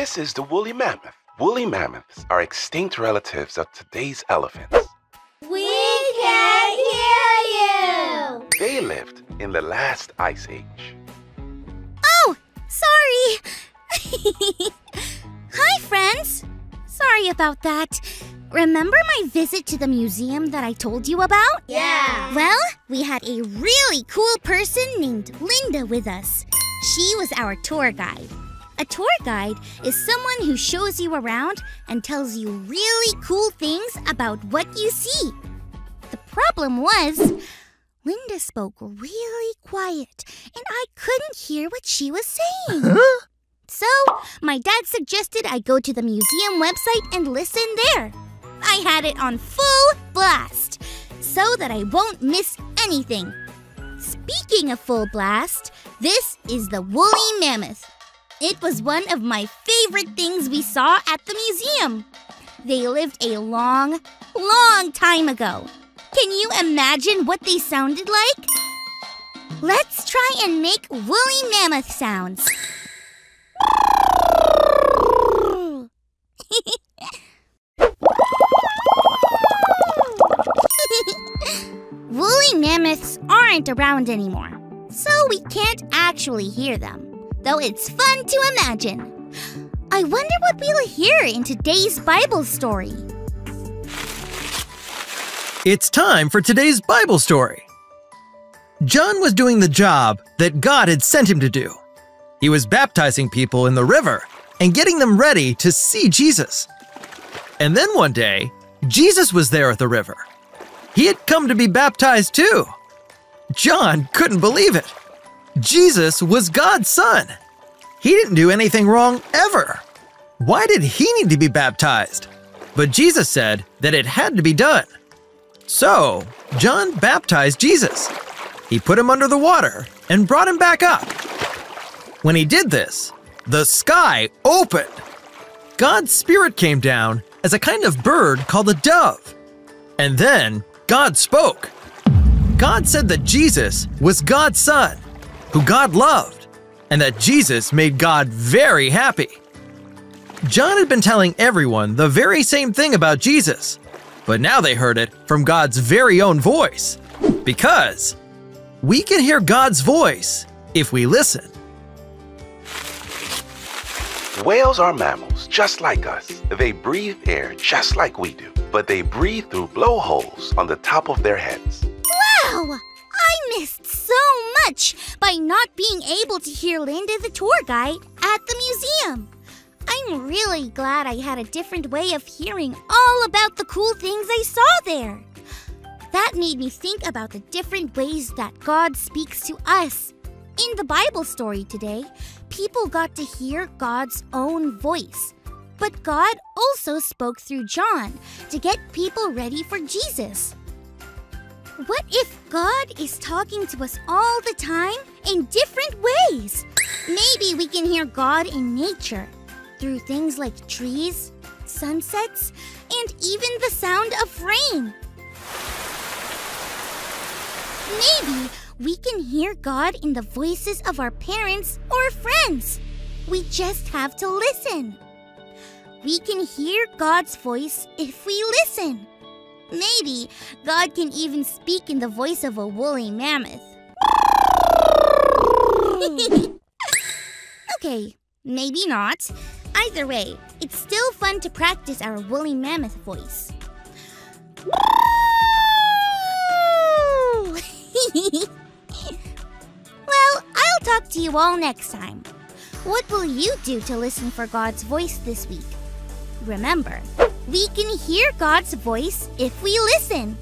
This is the woolly mammoth. Woolly mammoths are extinct relatives of today's elephants. We can't hear you! They lived in the last ice age. Oh, sorry. Hi, friends. Sorry about that. Remember my visit to the museum that I told you about? Yeah. Well, we had a really cool person named Linda with us. She was our tour guide. A tour guide is someone who shows you around and tells you really cool things about what you see. The problem was, Linda spoke really quiet, and I couldn't hear what she was saying. Huh? So, my dad suggested I go to the museum website and listen there. I had it on full blast, so that I won't miss anything. Speaking of full blast, this is the woolly mammoth. It was one of my favorite things we saw at the museum. They lived a long, long time ago. Can you imagine what they sounded like? Let's try and make woolly mammoth sounds. Woolly mammoths aren't around anymore, so we can't actually hear them, though it's fun to imagine. I wonder what we'll hear in today's Bible story. It's time for today's Bible story. John was doing the job that God had sent him to do. He was baptizing people in the river and getting them ready to see Jesus. And then one day, Jesus was there at the river. He had come to be baptized too. John couldn't believe it. Jesus was God's son. He didn't do anything wrong ever. Why did he need to be baptized? But Jesus said that it had to be done. So, John baptized Jesus. He put him under the water and brought him back up. When he did this, the sky opened. God's Spirit came down as a kind of bird called a dove. And then God spoke. God said that Jesus was God's son, who God loved, and that Jesus made God very happy. John had been telling everyone the very same thing about Jesus, but now they heard it from God's very own voice, because we can hear God's voice if we listen. Whales are mammals just like us. They breathe air just like we do, but they breathe through blowholes on the top of their heads. Wow! I missed so much by not being able to hear Linda the tour guide at the museum. I'm really glad I had a different way of hearing all about the cool things I saw there. That made me think about the different ways that God speaks to us. In the Bible story today, people got to hear God's own voice. But God also spoke through John to get people ready for Jesus. What if God is talking to us all the time in different ways? Maybe we can hear God in nature, through things like trees, sunsets, and even the sound of rain. Maybe we can hear God in the voices of our parents or friends. We just have to listen. We can hear God's voice if we listen. Maybe God can even speak in the voice of a woolly mammoth. Okay, maybe not. Either way, it's still fun to practice our woolly mammoth voice. Well, I'll talk to you all next time. What will you do to listen for God's voice this week? Remember, we can hear God's voice if we listen.